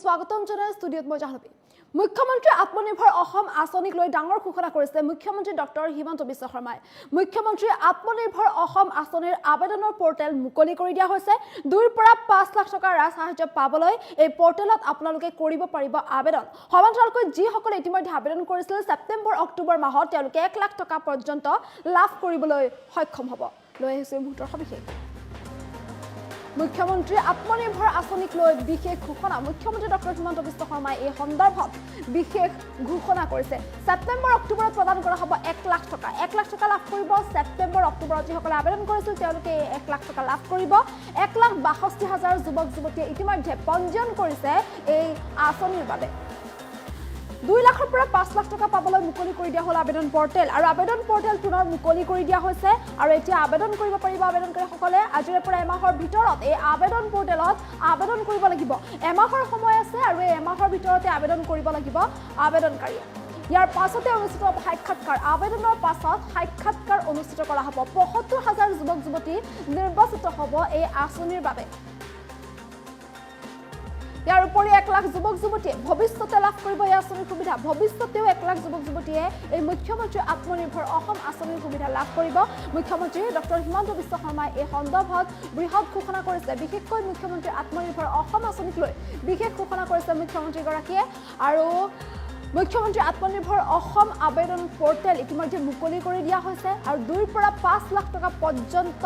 স্বাগতম জনাই ষ্টুডিঅ'ত মই জাহ্নৱী মুখ্যমন্ত্ৰী আত্মনিৰ্ভৰ অসম আঁচনিক লৈ ডাঙৰ ঘোষণা কৰিছে মুখ্যমন্ত্ৰী ডক্টৰ হিমন্ত বিশ্ব শৰ্মাই মুখ্যমন্ত্ৰী আত্মনিৰ্ভৰ অসম আঁচনিৰ আবেদনৰ পৰ্টেল মুকলি কৰি দিয়া হৈছে 2 পৰা 5 লাখ টকা ৰাজ সাহায্য পাবলৈ এই পৰ্টেলত আপোনালোকে কৰিব পাৰিব আবেদন সমান্তৰালকৈ যিসকলে ইতিমধ্যে আবেদন কৰিছিল ছেপ্টেম্বৰ অক্টোবৰ মাহত তেওঁলোকে 1 লাখ টকা পৰ্যন্ত লাভ কৰিবলৈ সক্ষম হ'ব লৈ আহিছে মুহূৰ্তৰ সবিশেষ মুখ্যমন্ত্ৰী আত্মনিৰ্ভৰ আঁচনিক লৈ বিশেষ ঘোষণা মুখ্যমন্ত্ৰী ডক্টৰ হিমন্ত বিশ্ব শৰ্মাই এই সন্দৰ্ভত বিশেষ ঘোষণা কৰিছে ছেপ্টেম্বৰ অক্টোবৰত প্ৰদান কৰা হ'ব 1 লাখ টকা 1 লাখ টকা লাভ কৰিব ছেপ্টেম্বৰ অক্টোবৰত যিসকলে আবেদন কৰিছিল তেওঁলোকে 1 লাখ টকা লাভ কৰিব 1,62,000 যুৱক যুৱতীয়ে ইতিমধ্যে পঞ্জীয়ন কৰিছে এই আঁচনিৰ বাবে 2 লাখৰ পৰা 5 লাখ টকা পাবলৈ মুকলি কৰি দিয়া হ'ল আবেদন পৰ্টেল আৰু আবেদন পৰ্টেল পুনৰ মুকলি কৰি দিয়া হৈছে আৰু এতিয়া আবেদন কৰিব পাৰিব আবেদনকাৰীসকলে আজিৰে পৰা এমাহৰ ভিতৰত এই আবেদন পৰ্টেলত আবেদন কৰিব লাগিব এমাহৰ সময় আছে আৰু এই এমাহৰ ভিতৰতে আবেদন কৰিব লাগিব আবেদনকাৰীয়ে ইয়াৰ পাছতে অনুষ্ঠিত হ'ব সাক্ষাৎকাৰ আবেদনৰ পাছত সাক্ষাৎকাৰ অনুষ্ঠিত কৰা হ'ব ৭৫,০০০ যুৱক যুৱতী নিৰ্বাচিত হ'ব এই আঁচনিৰ বাবে ইয়াৰ উপৰি 1 লাখ যুৱক যুৱতীয়ে ভৱিষ্যতে লাভ কৰিব এই আঁচনিৰ সুবিধা ভৱিষ্যতেও 1 লাখ যুৱক যুৱতীয়ে এই মুখ্যমন্ত্ৰী আত্মনিৰ্ভৰ অসম আঁচনিৰ সুবিধা লাভ কৰিব মুখ্যমন্ত্ৰী ডক্টৰ হিমন্ত বিশ্ব শৰ্মাই এই সন্দৰ্ভত বৃহৎ ঘোষণা কৰিছে বিশেষকৈ মুখ্যমন্ত্ৰী আত্মনিৰ্ভৰ অসম আঁচনিক লৈ বিশেষ ঘোষণা কৰিছে মুখ্যমন্ত্ৰীগৰাকীয়ে আৰু মুখ্যমন্ত্ৰী আত্মনিৰ্ভৰ অসম আবেদন পৰ্টেল ইতিমধ্যে মুকলি কৰি দিয়া হৈছে আৰু 2 পৰা 5 লাখ টকা পৰ্যন্ত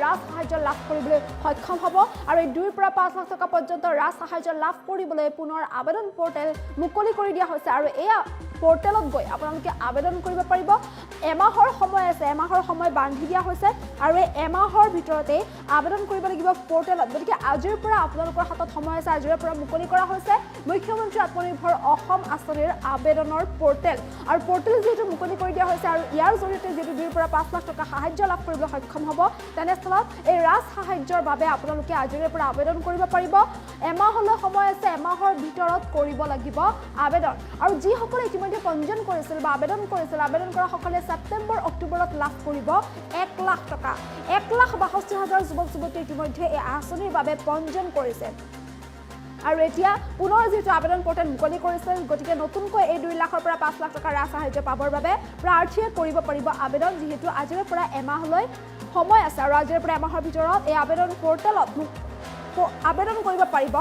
ৰাজ সাহায্য লাভ কৰিবলৈ সক্ষম হ'ব আৰু এই 2 পৰা 5 লাখ টকা পৰ্যন্ত ৰাজ সাহায্য লাভ কৰিবলৈ পুনৰ আবেদন পৰ্টেল মুকলি কৰি দিয়া হৈছে আৰু এই পৰ্টেলত গৈ আপোনালোকে আবেদন কৰিব পাৰিব এমাহৰ সময় আছে এমাহৰ সময় বান্ধি দিয়া হৈছে আৰু এই এমাহৰ ভিতৰতে আবেদন কৰিব লাগিব পৰ্টেলত গতিকে আজিৰ পৰা আপোনালোকৰ হাতত সময় আছে আজিৰ পৰা মুকলি কৰা হৈছে মুখ্যমন্ত্ৰী আত্মনিৰ্ভৰ অসম আঁচনিৰ আবেদনৰ পৰ্টেল আৰু পৰ্টেল যেটো মুকলি কৰি দিয়া হৈছে আৰু ইয়াৰ জৰিয়তে যেটো 2 পৰা 5 লাখ টকা সাহায্য লাভ কৰিবলৈ সক্ষম হ'ব তেনেস্থলত এই ৰাজ সাহায্যৰ বাবে আপোনালোকে আজিৰে পৰা আবেদন কৰিব পাৰিব এমাহলৈ সময় আছে এমাহৰ ভিতৰত কৰিব লাগিব আবেদন আৰু যিসকলে ইতিমধ্যে পঞ্জীয়ন কৰিছিল বা আবেদন কৰিছিল আবেদন কৰা সকলে ছেপ্টেম্বৰ অক্টোবৰত লাভ কৰিব 1 লাখ টকা 1,62,000 যুৱক যুৱতী ইতিমধ্যে এই আঁচনিৰ বাবে পঞ্জীয়ন কৰিছে আৰু এতিয়া পুনৰ যেটো আবেদন পৰ্টেল মুকলি কৰিছে গতিকে নতুনকৈ এই 2 লাখৰ পৰা 5 লাখ টকা ৰাজ সাহায্য পাবৰ বাবে প্ৰাৰ্থীয়ে কৰিব পাৰিব আবেদন যেহেতু আজিৰে পৰা এমাহলৈ সময় আছে আৰু আজিৰে পৰা এমাহৰ ভিতৰত এই আবেদন পৰ্টেলত আবেদন কৰিব পাৰিব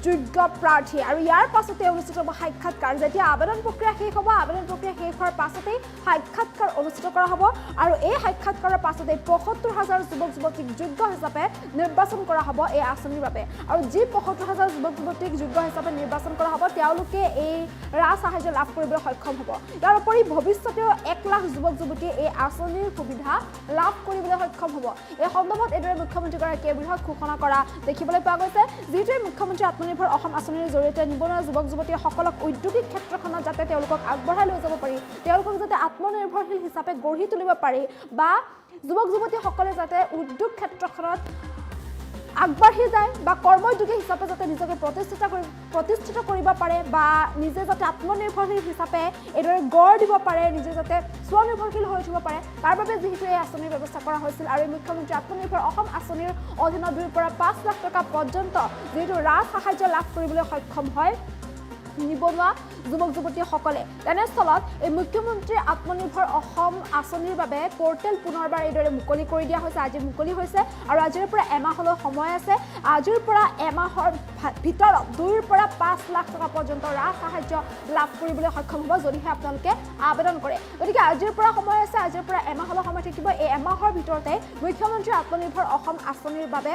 যোগ্য প্ৰাৰ্থী আৰু ইয়াৰ পাছতে অনুষ্ঠিত হ'ব সাক্ষাৎকাৰ যেতিয়া আবেদন প্ৰক্ৰিয়া শেষ হ'ব আবেদন প্ৰক্ৰিয়া শেষ হোৱাৰ পাছতে সাক্ষাৎকাৰ অনুষ্ঠিত কৰা হ'ব আৰু এই সাক্ষাৎকাৰৰ পাছতে ৭৫,০০০ যুৱক যুৱতীক যোগ্য হিচাপে নিৰ্বাচন কৰা হ'ব এই আঁচনিৰ বাবে আৰু যি ৭৫,০০০ যুৱক যুৱতীক যোগ্য হিচাপে নিৰ্বাচন কৰা হ'ব তেওঁলোকে এই ৰাজ সাহায্য লাভ কৰিবলৈ সক্ষম হ'ব ইয়াৰ উপৰি ভৱিষ্যতেও 1 লাখ যুৱক যুৱতীয়ে এই আঁচনিৰ সুবিধা লাভ কৰিবলৈ সক্ষম হ'ব এই সন্দৰ্ভত এইদৰে মুখ্যমন্ত্ৰীগৰাকীয়ে বৃহৎ ঘোষণা কৰা দেখিবলৈ পোৱা গৈছে যিটোৱে মুখ্যমন্ত্ৰী আত্মনিৰ্ভৰ অসম আঁচনিৰ জৰিয়তে নিবনুৱা যুৱক যুৱতীসকলক ঔদ্যোগিক ক্ষেত্ৰখনত যাতে তেওঁলোকক আগবঢ়াই লৈ যাব পাৰি তেওঁলোকক যাতে আত্মনিৰ্ভৰশীল হিচাপে গঢ়ি তুলিব পাৰি বা যুৱক যুৱতীসকলে যাতে উদ্যোগ ক্ষেত্ৰখনত আগবাঢ়ি যায় বা কৰ্মোদ্যোগী হিচাপে যাতে নিজকে প্ৰতিষ্ঠিত কৰিব পাৰে বা নিজে যাতে আত্মনিৰ্ভৰশীল হিচাপে এইদৰে গঢ় দিব পাৰে নিজে যাতে স্বনিৰ্ভৰশীল হৈ উঠিব পাৰে তাৰ বাবে যিহেতু এই আঁচনিৰ ব্যৱস্থা কৰা হৈছিল আৰু মুখ্যমন্ত্ৰী আত্মনিৰ্ভৰ অসম আঁচনিৰ অধীনত 2 পৰা 5 লাখ টকা পৰ্যন্ত যিহেতু ৰাজ সাহায্য লাভ কৰিবলৈ সক্ষম হয় নিবনুৱা যুৱক যুৱতীসকলে তেনেস্থলত এই মুখ্যমন্ত্ৰী আত্মনিৰ্ভৰ অসম আঁচনিৰ বাবে পৰ্টেল পুনৰবাৰ এইদৰে মুকলি কৰি দিয়া হৈছে আজি মুকলি হৈছে আৰু আজিৰ পৰা এমাহলৈ সময় আছে আজিৰ পৰা এমাহৰ ভিতৰত 2 পৰা 5 লাখ টকা পৰ্যন্ত ৰাজ সাহায্য লাভ কৰিবলৈ সক্ষম হ'ব যদিহে আপোনালোকে আবেদন কৰে গতিকে আজিৰ পৰা সময় আছে আজিৰ পৰা এমাহলৈ সময় থাকিব এই এমাহৰ ভিতৰতে মুখ্যমন্ত্ৰী আত্মনিৰ্ভৰ অসম আঁচনিৰ বাবে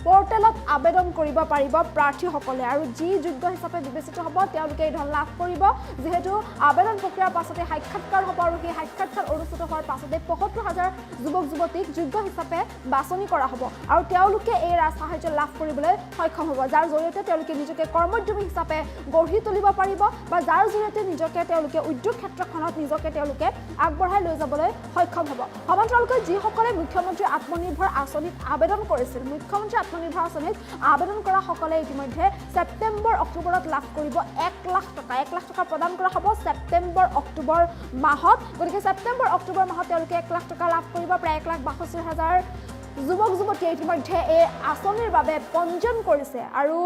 পৰ্টেলত আবেদন কৰিব পাৰিব প্ৰাৰ্থীসকলে আৰু যি যোগ্য হিচাপে বিবেচিত হ'ব তেওঁলোকে এই ধন লাভ কৰিব যেহেতু আবেদন প্ৰক্ৰিয়াৰ পাছতে সাক্ষাৎকাৰ হ'ব আৰু সেই সাক্ষাৎকাৰ অনুষ্ঠিত হোৱাৰ পাছতে ৭৫,০০০ যুৱক যুৱতীক যোগ্য হিচাপে বাছনি কৰা হ'ব আৰু তেওঁলোকে এই ৰাজ সাহায্য লাভ কৰিবলৈ সক্ষম হ'ব যাৰ জৰিয়তে তেওঁলোকে নিজকে কৰ্মোদ্যমী হিচাপে গঢ়ি তুলিব পাৰিব বা যাৰ জৰিয়তে নিজকে তেওঁলোকে উদ্যোগ ক্ষেত্ৰখনত নিজকে তেওঁলোকে আগবঢ়াই লৈ যাবলৈ সক্ষম হ'ব সমান্তৰালকৈ যিসকলে মুখ্যমন্ত্ৰী আত্মনিৰ্ভৰ আঁচনিত আবেদন কৰিছিল মুখ্যমন্ত্ৰী আত্মনিৰ্ভৰ আঁচনিত আবেদন কৰা সকলে ইতিমধ্যে ছেপ্টেম্বৰ অক্টোবৰত লাভ কৰিব 1 লাখ টকা প্ৰদান কৰা হ'ব ছেপ্টেম্বৰ অক্টোবৰ মাহত গতিকে ছেপ্টেম্বৰ অক্টোবৰ মাহত তেওঁলোকে 1 লাখ টকা লাভ কৰিব প্ৰায় 1,62,000 যুৱক যুৱতীয়ে ইতিমধ্যে এই আঁচনিৰ বাবে পঞ্জীয়ন কৰিছে আৰু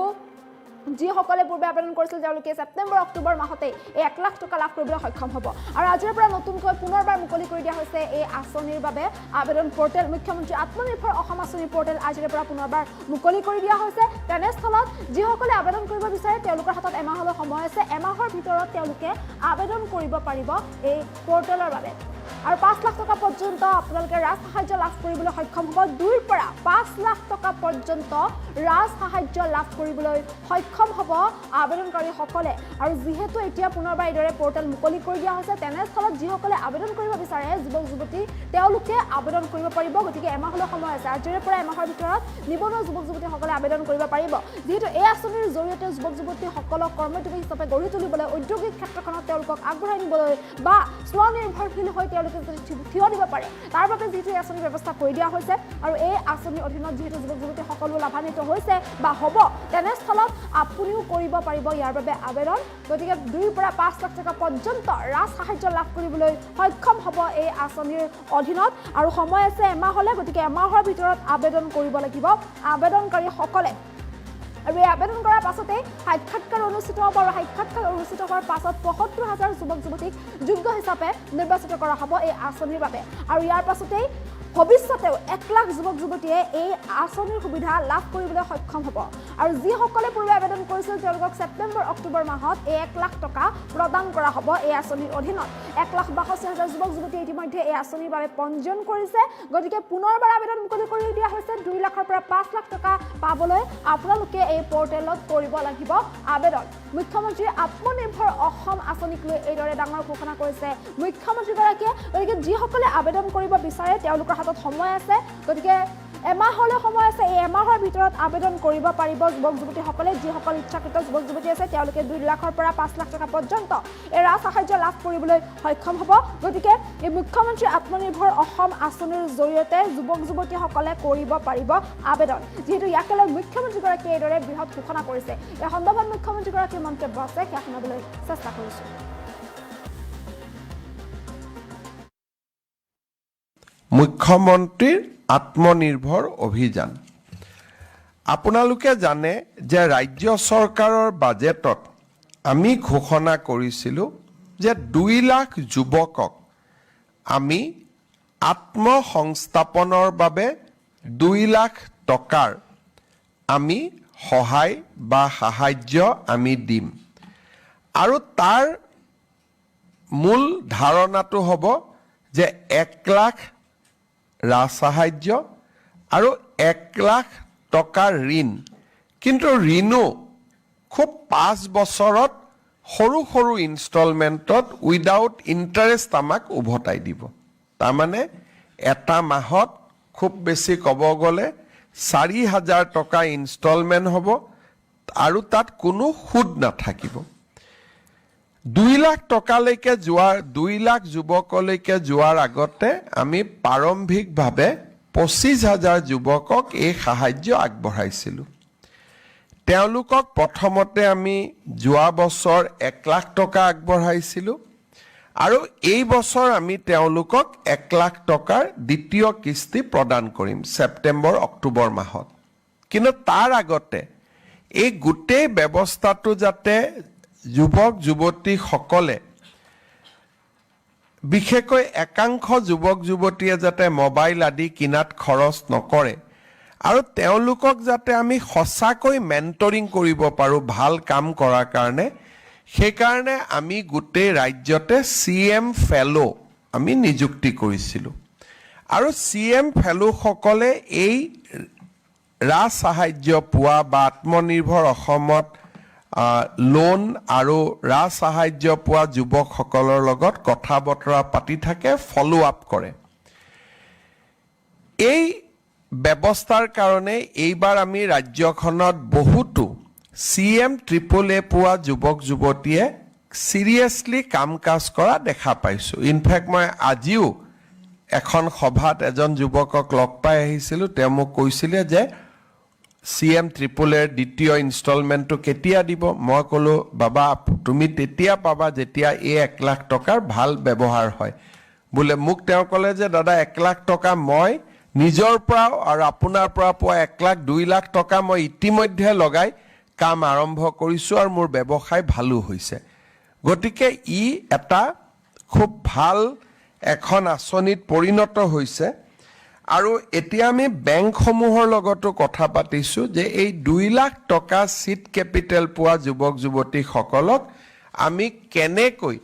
যিসকলে পূৰ্বে আবেদন কৰিছিল তেওঁলোকে ছেপ্টেম্বৰ অক্টোবৰ মাহতে 1 লাখ টকা লাভ কৰিবলৈ সক্ষম হ'ব আৰু আজিৰ পৰা নতুনকৈ পুনৰবাৰ মুকলি কৰি দিয়া হৈছে এই আঁচনিৰ বাবে আবেদন পৰ্টেল মুখ্যমন্ত্ৰী আত্মনিৰ্ভৰ অসম আঁচনি পৰ্টেল আজিৰ পৰা পুনৰবাৰ মুকলি কৰি দিয়া হৈছে তেনেস্থলত যিসকলে আবেদন কৰিব বিচাৰে তেওঁলোকৰ হাতত এমাহলৈ সময় আছে এমাহৰ ভিতৰত তেওঁলোকে আবেদন কৰিব পাৰিব এই পৰ্টেলৰ বাবে আৰু 5 লাখ টকা পৰ্যন্ত আপোনালোকে ৰাজ সাহায্য লাভ কৰিবলৈ সক্ষম হ'ব 2 পৰা 5 লাখ টকা পৰ্যন্ত ৰাজ সাহায্য লাভ কৰিবলৈ সক্ষম হ'ব আবেদনকাৰীসকলে আৰু যেহেতু এতিয়া পুনৰবাৰ এইদৰে পৰ্টেল মুকলি কৰি দিয়া হৈছে তেনেস্থলত যিসকলে আবেদন কৰিব বিচাৰে যুৱক যুৱতী তেওঁলোকে আবেদন কৰিব পাৰিব গতিকে এমাহলৈ সময় আছে আজিৰ পৰা এমাহৰ ভিতৰত নিবনুৱা যুৱক যুৱতীসকলে আবেদন কৰিব পাৰিব যিহেতু এই আঁচনিৰ জৰিয়তে যুৱক যুৱতীসকলক কৰ্মজীৱী হিচাপে গঢ়ি তুলিবলৈ ঔদ্যোগিক ক্ষেত্ৰখনত তেওঁলোকক আগবঢ়াই নিবলৈ বা স্বনিৰ্ভৰশীল হৈ তেওঁলোকে থিয় দিব পাৰে তাৰ বাবে যিটো আঁচনি ব্যৱস্থা কৰি দিয়া হৈছে আৰু এই আঁচনিৰ অধীনত যিহেতু যুৱক যুৱতী সকলো লাভান্বিত হৈছে বা হ'ব তেনেস্থলত আপুনিও কৰিব পাৰিব ইয়াৰ বাবে আবেদন গতিকে 2 পৰা 5 লাখ টকা পৰ্যন্ত ৰাজ সাহায্য লাভ কৰিবলৈ সক্ষম হ'ব এই আঁচনিৰ অধীনত আৰু সময় আছে এমাহলৈ গতিকে এমাহৰ ভিতৰত আবেদন কৰিব লাগিব আবেদনকাৰীসকলে আৰু এই আবেদন কৰাৰ পাছতে সাক্ষাৎকাৰ অনুষ্ঠিত হ'ব আৰু সাক্ষাৎকাৰ অনুষ্ঠিত হোৱাৰ পাছত ৭৫,০০০ যুৱক যুৱতীক যোগ্য হিচাপে নিৰ্বাচিত কৰা হ'ব এই আঁচনিৰ বাবে আৰু ইয়াৰ পাছতেই ভৱিষ্যতেও 1 লাখ যুৱক যুৱতীয়ে এই আঁচনিৰ সুবিধা লাভ কৰিবলৈ সক্ষম হ'ব আৰু যিসকলে পূৰ্বে আবেদন কৰিছিল তেওঁলোকক ছেপ্টেম্বৰ অক্টোবৰ মাহত 1 লাখ টকা প্ৰদান কৰা হ'ব এই আঁচনিৰ অধীনত 1,62,000 যুৱক যুৱতীয়ে ইতিমধ্যে এই আঁচনিৰ বাবে পঞ্জীয়ন কৰিছে গতিকে পুনৰবাৰ আবেদন মুকলি কৰি দিয়া হৈছে 2 লাখৰ পৰা 5 লাখ টকা পাবলৈ আপোনালোকে এই পৰ্টেলত কৰিব লাগিব আবেদন মুখ্যমন্ত্ৰী আত্মনিৰ্ভৰ অসম আঁচনিক লৈ এইদৰে ডাঙৰ ঘোষণা কৰিছে মুখ্যমন্ত্ৰীগৰাকীয়ে গতিকে যিসকলে আবেদন কৰিব বিচাৰে তেওঁলোকৰ হাতত সময় আছে গতিকে এমাহলৈ সময় আছে এই এমাহৰ ভিতৰত আবেদন কৰিব পাৰিব যুৱক যুৱতীসকলে যিসকল ইচ্ছাকৃত যুৱক যুৱতী আছে তেওঁলোকে 2 লাখৰ পৰা 5 লাখ টকা পৰ্যন্ত এই ৰাজ সাহায্য লাভ কৰিবলৈ সক্ষম হ'ব গতিকে এই মুখ্যমন্ত্ৰী আত্মনিৰ্ভৰ অসম আঁচনিৰ জৰিয়তে যুৱক যুৱতীসকলে কৰিব পাৰিব আবেদন যিহেতু ইয়াকে লৈ মুখ্যমন্ত্ৰীগৰাকীয়ে এইদৰে বৃহৎ ঘোষণা কৰিছে এই সন্দৰ্ভত মুখ্যমন্ত্ৰীগৰাকীৰ মন্তব্য আছে সেয়া শুনাবলৈ চেষ্টা কৰিছোঁ মুখ্যমন্ত্ৰীৰ আত্মনিৰ্ভৰ অভিযান আপোনালোকে জানে যে ৰাজ্য চৰকাৰৰ বাজেটত আমি ঘোষণা কৰিছিলোঁ যে 2 লাখ যুৱকক আমি আত্মসংস্থাপনৰ বাবে 2 লাখ টকাৰ আমি সহায় বা সাহায্য আমি দিম আৰু তাৰ মূল ধাৰণাটো হ'ব যে 1 লাখ ৰাজ সাহায্য আৰু 1 লাখ টকাৰ ঋণ কিন্তু ঋণো খুব 5 বছৰত সৰু সৰু ইনষ্টলমেণ্টত উইদাউট ইণ্টাৰেষ্ট আমাক উভতাই দিব তাৰমানে এটা মাহত খুব বেছি ক'ব গ'লে 4,000 টকা ইনষ্টলমেণ্ট হ'ব আৰু তাত কোনো সুদ নাথাকিব 2 লাখ টকালৈকে যোৱাৰ 2 লাখ যুৱকলৈকে যোৱাৰ আগতে আমি প্ৰাৰম্ভিকভাৱে 25,000 যুৱকক এই সাহায্য আগবঢ়াইছিলোঁ তেওঁলোকক প্ৰথমতে আমি যোৱা বছৰ 1 লাখ টকা আগবঢ়াইছিলোঁ আৰু এই বছৰ আমি তেওঁলোকক 1 লাখ টকাৰ দ্বিতীয় কিস্তি প্ৰদান কৰিম ছেপ্টেম্বৰ অক্টোবৰ মাহত কিন্তু তাৰ আগতে এই গোটেই ব্যৱস্থাটো যাতে যুৱক যুৱতীসকলে বিশেষকৈ একাংশ যুৱক যুৱতীয়ে যাতে মোবাইল আদি কিনাত খৰচ নকৰে আৰু তেওঁলোকক যাতে আমি সঁচাকৈ মেণ্টৰিং কৰিব পাৰোঁ ভাল কাম কৰাৰ কাৰণে সেইকাৰণে আমি গোটেই ৰাজ্যতে CM ফেলো আমি নিযুক্তি কৰিছিলোঁ আৰু CM ফেলোসকলে এই ৰাজ সাহায্য পোৱা বা আত্মনিৰ্ভৰ অসমত লোন আৰু ৰাজ সাহায্য পোৱা যুৱকসকলৰ লগত কথা বতৰা পাতি থাকে ফলো আপ কৰে এই ব্যৱস্থাৰ কাৰণে এইবাৰ আমি ৰাজ্যখনত বহুতো CM AAA পোৱা যুৱক যুৱতীয়ে সিৰিয়াসলি কাম কাজ কৰা দেখা পাইছোঁ ইনফেক্ট মই আজিও এখন সভাত এজন যুৱকক লগ পাই আহিছিলোঁ তেওঁ মোক কৈছিলে যে CM AAA দ্বিতীয় ইনষ্টলমেণ্টটো কেতিয়া দিব মই ক'লো বাবা তুমি তেতিয়া পাবা যেতিয়া এই 1 লাখ টকাৰ ভাল ব্যৱহাৰ হয় বোলে মোক তেওঁ ক'লে যে দাদা 1 লাখ টকা মই নিজৰ পৰা আৰু আপোনাৰ পৰা পোৱা 1 লাখ 2 লাখ টকা মই ইতিমধ্যে লগাই কাম আৰম্ভ কৰিছোঁ আৰু মোৰ ব্যৱসায় ভালো হৈছে গতিকে ই এটা খুব ভাল এখন আঁচনিত পৰিণত হৈছে আৰু এতিয়া আমি বেংকসমূহৰ লগতো কথা পাতিছোঁ যে এই 2 লাখ টকা চিট কেপিটেল পোৱা যুৱক যুৱতীসকলক আমি কেনেকৈ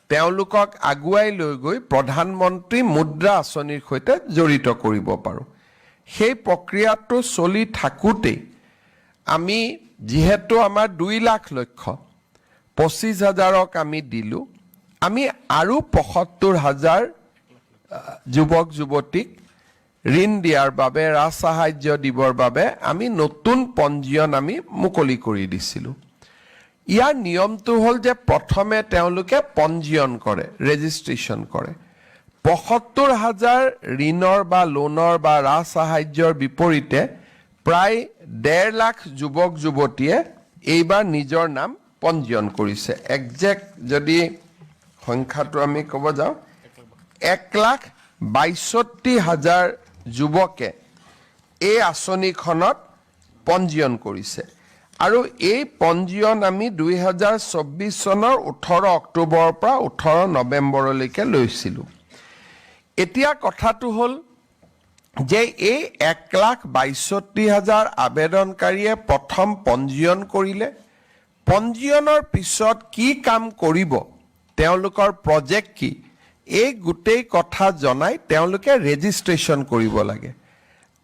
তেওঁলোকক আগুৱাই লৈ গৈ প্ৰধানমন্ত্ৰী মুদ্ৰা আঁচনিৰ সৈতে জড়িত কৰিব পাৰোঁ সেই প্ৰক্ৰিয়াটো চলি থাকোঁতেই আমি যিহেতু আমাৰ 2 লাখ লক্ষ্য 25,000ক আমি দিলোঁ আমি আৰু 75,000 যুৱক যুৱতীক ঋণ দিয়াৰ বাবে ৰাজ সাহায্য দিবৰ বাবে আমি নতুন পঞ্জীয়ন আমি মুকলি কৰি দিছিলোঁ ইয়াৰ নিয়মটো হ'ল যে প্ৰথমে তেওঁলোকে পঞ্জীয়ন কৰে ৰেজিষ্ট্ৰেশ্যন কৰে 75,000 ঋণৰ বা লোনৰ বা ৰাজ সাহায্যৰ বিপৰীতে প্ৰায় 1.5 লাখ যুৱক যুৱতীয়ে এইবাৰ নিজৰ নাম পঞ্জীয়ন কৰিছে একজেক্ট যদি সংখ্যাটো আমি ক'ব যাওঁ 1,62,000 যুৱকে এই আঁচনিখনত পঞ্জীয়ন কৰিছে আৰু এই পঞ্জীয়ন আমি 2024 চনৰ 18 অক্টোবৰৰ পৰা 18 নৱেম্বৰলৈকে লৈছিলোঁ এতিয়া কথাটো হ'ল যে এই 1,62,000 আবেদনকাৰীয়ে প্ৰথম পঞ্জীয়ন কৰিলে পঞ্জীয়নৰ পিছত কি কাম কৰিব তেওঁলোকৰ প্ৰজেক্ট কি এই গোটেই কথা জনাই তেওঁলোকে ৰেজিষ্ট্ৰেশ্যন কৰিব লাগে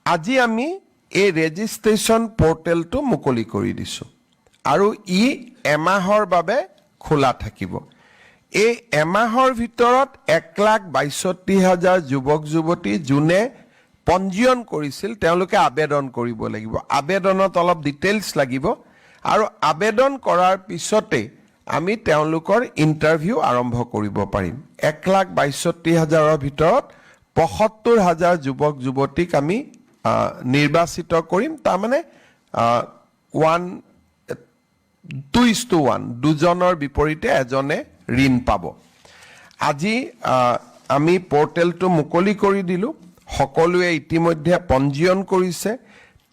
আজি আমি এই ৰেজিষ্ট্ৰেশ্যন পৰ্টেলটো মুকলি কৰি দিছোঁ আৰু ই এমাহৰ বাবে খোলা থাকিব এই এমাহৰ ভিতৰত 1,62,000 যুৱক যুৱতী যোনে পঞ্জীয়ন কৰিছিল তেওঁলোকে আবেদন কৰিব লাগিব আবেদনত অলপ ডিটেইলছ লাগিব আৰু আবেদন কৰাৰ পিছতে আমি তেওঁলোকৰ ইণ্টাৰভিউ আৰম্ভ কৰিব পাৰিম 1,62,000ৰ ভিতৰত 75,000 যুৱক যুৱতীক আমি নিৰ্বাচিত কৰিম তাৰমানে 2:1 দুজনৰ বিপৰীতে এজনে ঋণ পাব আজি আমি পৰ্টেলটো মুকলি কৰি দিলোঁ সকলোৱে ইতিমধ্যে পঞ্জীয়ন কৰিছে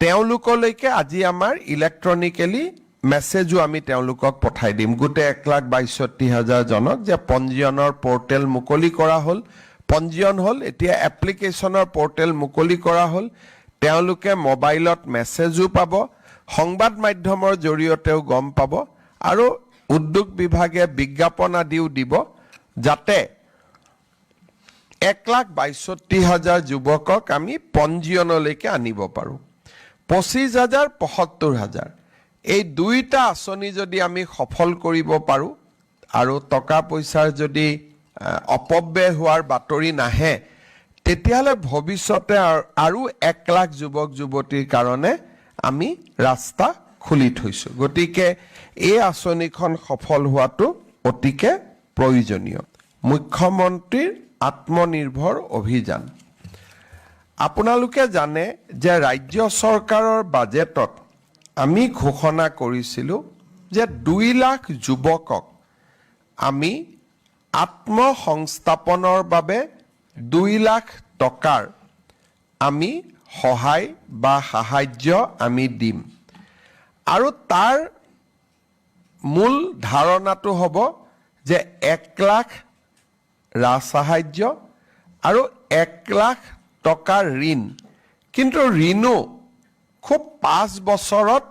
তেওঁলোকলৈকে আজি আমাৰ ইলেক্ট্ৰনিকেলি মেছেজো আমি তেওঁলোকক পঠাই দিম গোটেই 1,62,000 জনক যে পঞ্জীয়নৰ পৰ্টেল মুকলি কৰা হ'ল পঞ্জীয়ন হ'ল এতিয়া এপ্লিকেশ্যনৰ পৰ্টেল মুকলি কৰা হ'ল তেওঁলোকে মোবাইলত মেছেজো পাব সংবাদ মাধ্যমৰ জৰিয়তেও গম পাব আৰু উদ্যোগ বিভাগে বিজ্ঞাপন আদিও দিব যাতে 1,62,000 যুৱকক আমি পঞ্জীয়নলৈকে আনিব পাৰোঁ 25,000 75,000 এই দুইটা আঁচনি যদি আমি সফল কৰিব পাৰোঁ আৰু টকা পইচাৰ যদি অপব্যয় হোৱাৰ বাতৰি নাহে তেতিয়াহ'লে ভৱিষ্যতে আৰু 1 লাখ যুৱক যুৱতীৰ কাৰণে আমি ৰাস্তা খুলি থৈছোঁ গতিকে এই আঁচনিখন সফল হোৱাটো অতিকে প্ৰয়োজনীয় মুখ্যমন্ত্ৰীৰ আত্মনিৰ্ভৰ অভিযান আপোনালোকে জানে যে ৰাজ্য চৰকাৰৰ বাজেটত আমি ঘোষণা কৰিছিলোঁ যে 2 লাখ যুৱকক আমি আত্মসংস্থাপনৰ বাবে 2 লাখ টকাৰ আমি সহায় বা সাহায্য আমি দিম আৰু তাৰ মূল ধাৰণাটো হ'ব যে 1 লাখ ৰাজ সাহায্য আৰু 1 লাখ টকাৰ ঋণ কিন্তু ঋণো খুব 5 বছৰত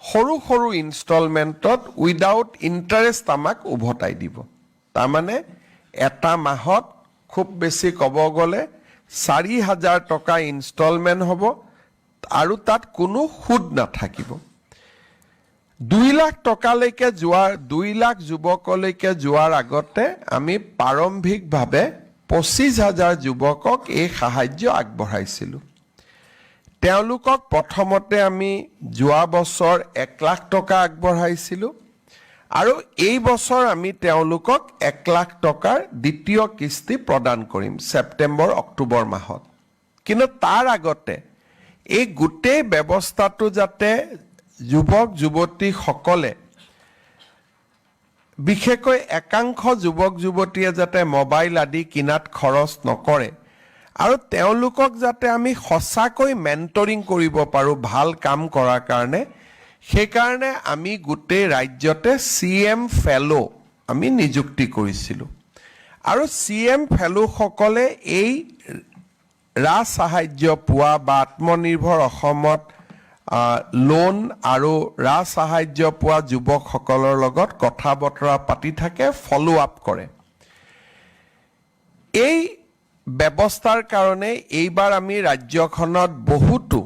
সৰু সৰু ইনষ্টলমেণ্টত উইদাউট ইণ্টাৰেষ্ট আমাক উভতাই দিব তাৰমানে এটা মাহত খুব বেছি ক'ব গ'লে 4,000 টকা ইনষ্টলমেণ্ট হ'ব আৰু তাত কোনো সুদ নাথাকিব 2 লাখ টকালৈকে যোৱাৰ 2 লাখ যুৱকলৈকে যোৱাৰ আগতে আমি প্ৰাৰম্ভিকভাৱে 25,000 যুৱকক এই সাহায্য আগবঢ়াইছিলোঁ তেওঁলোকক প্ৰথমতে আমি যোৱা বছৰ 1 লাখ টকা আগবঢ়াইছিলোঁ আৰু এই বছৰ আমি তেওঁলোকক 1 লাখ টকাৰ দ্বিতীয় কিস্তি প্ৰদান কৰিম ছেপ্টেম্বৰ অক্টোবৰ মাহত কিন্তু তাৰ আগতে এই গোটেই ব্যৱস্থাটো যাতে যুৱক যুৱতীসকলে বিশেষকৈ একাংশ যুৱক যুৱতীয়ে যাতে মোবাইল আদি কিনাত খৰচ নকৰে আৰু তেওঁলোকক যাতে আমি সঁচাকৈ মেণ্টৰিং কৰিব পাৰোঁ ভাল কাম কৰাৰ কাৰণে সেইকাৰণে আমি গোটেই ৰাজ্যতে CM ফেলো আমি নিযুক্তি কৰিছিলোঁ আৰু CM ফেলোসকলে এই ৰাজ সাহায্য পোৱা বা আত্মনিৰ্ভৰ অসমত লোন আৰু ৰাজ সাহায্য পোৱা যুৱকসকলৰ লগত কথা বতৰা পাতি থাকে, ফলো আপ কৰে। এই ব্যৱস্থাৰ কাৰণে এইবাৰ আমি ৰাজ্যখনত বহুতো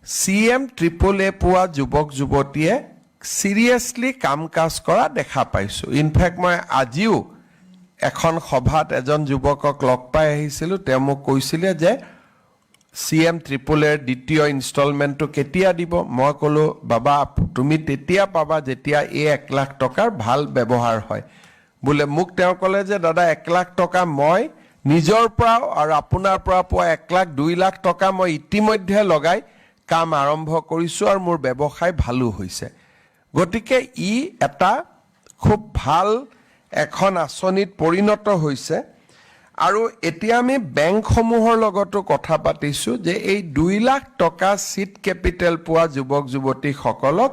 CM AAA পোৱা যুৱক যুৱতীয়ে চিৰিয়াছলি কাম কাজ কৰা দেখা পাইছোঁ। ইনফেক্ট মই আজিও এখন সভাত এজন যুৱকক লগ পাই আহিছিলোঁ। তেওঁ মোক কৈছিলে যে CM AAAৰ দ্বিতীয় ইনষ্টলমেণ্টটো কেতিয়া দিব? মই ক'লোঁ, বাবা তুমি তেতিয়া পাবা যেতিয়া এই 1 লাখ টকাৰ ভাল ব্যৱহাৰ হয়। বোলে মোক তেওঁ ক'লে যে দাদা 1 লাখ টকা মই নিজৰ পৰা আৰু আপোনাৰ পৰা পোৱা 1 লাখ 2 লাখ টকা মই ইতিমধ্যে লগাই কাম আৰম্ভ কৰিছোঁ আৰু মোৰ ব্যৱসায় ভালো হৈছে। গতিকে ই এটা খুব ভাল এখন আঁচনিত পৰিণত হৈছে আৰু এতিয়া আমি বেংকসমূহৰ লগতো কথা পাতিছোঁ যে এই 2 লাখ টকা চিট কেপিটেল পোৱা যুৱক যুৱতীসকলক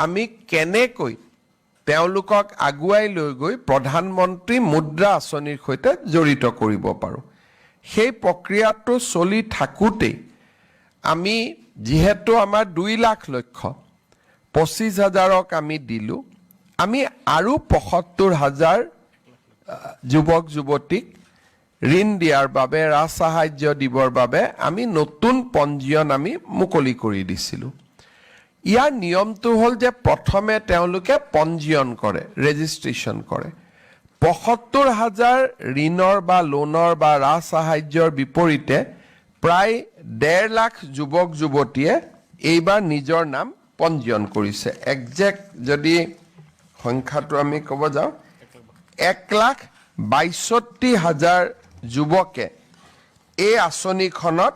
আমি কেনেকৈ তেওঁলোকক আগুৱাই লৈ গৈ প্ৰধানমন্ত্ৰী মুদ্ৰা আঁচনিৰ সৈতে জড়িত কৰিব পাৰোঁ। সেই প্ৰক্ৰিয়াটো চলি থাকোঁতেই আমি যিহেতু আমাৰ 2 লাখ লক্ষ্য 25,000ক আমি দিলোঁ, আমি আৰু 75,000 যুৱক যুৱতীক ঋণ দিয়াৰ বাবে ৰাজ সাহায্য দিবৰ বাবে আমি নতুন পঞ্জীয়ন আমি মুকলি কৰি দিছিলোঁ। ইয়াৰ নিয়মটো হ'ল যে প্ৰথমে তেওঁলোকে পঞ্জীয়ন কৰে, ৰেজিষ্ট্ৰেশ্যন কৰে। 75,000 ঋণৰ বা লোনৰ বা ৰাজ সাহায্যৰ বিপৰীতে প্ৰায় 1.5 লাখ যুৱক যুৱতীয়ে এইবাৰ নিজৰ নাম পঞ্জীয়ন কৰিছে। একজেক্ট যদি সংখ্যাটো আমি ক'ব যাওঁ, 1,62,000 যুৱকে এই আঁচনিখনত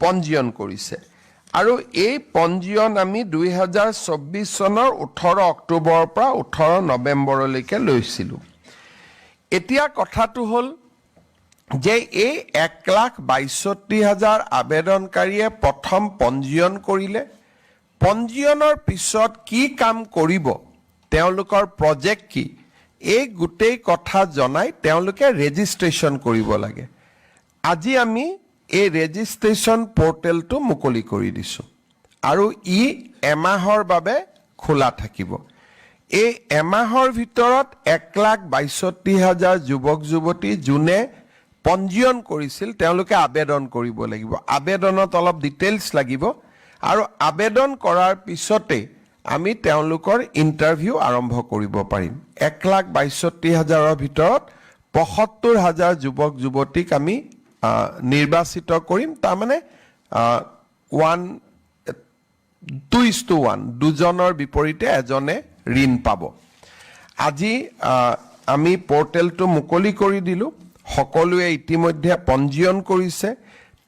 পঞ্জীয়ন কৰিছে আৰু এই পঞ্জীয়ন আমি 2024 চনৰ 18 অক্টোবৰৰ পৰা 18 নৱেম্বৰলৈকে লৈছিলোঁ। এতিয়া কথাটো হ'ল যে এই 1,62,000 আবেদনকাৰীয়ে প্ৰথম পঞ্জীয়ন কৰিলে, পঞ্জীয়নৰ পিছত কি কাম কৰিব, তেওঁলোকৰ প্ৰজেক্ট কি, এই গোটেই কথা জনাই তেওঁলোকে ৰেজিষ্ট্ৰেশ্যন কৰিব লাগে। আজি আমি এই ৰেজিষ্ট্ৰেশ্যন পৰ্টেলটো মুকলি কৰি দিছোঁ আৰু ই এমাহৰ বাবে খোলা থাকিব। এই এমাহৰ ভিতৰত 1,62,000 যুৱক যুৱতী যোনে পঞ্জীয়ন কৰিছিল তেওঁলোকে আবেদন কৰিব লাগিব। আবেদনত অলপ ডিটেইলছ লাগিব আৰু আবেদন কৰাৰ পিছতে আমি তেওঁলোকৰ ইণ্টাৰভিউ আৰম্ভ কৰিব পাৰিম। 1,62,000ৰ ভিতৰত 75,000 যুৱক যুৱতীক আমি নিৰ্বাচিত কৰিম। তাৰমানে 2:1 দুজনৰ বিপৰীতে এজনে ঋণ পাব। আজি আমি পৰ্টেলটো মুকলি কৰি দিলোঁ, সকলোৱে ইতিমধ্যে পঞ্জীয়ন কৰিছে।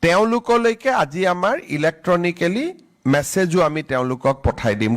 তেওঁলোকলৈকে আজি আমাৰ ইলেক্ট্ৰনিকেলি মেছেজো আমি তেওঁলোকক পঠাই দিম।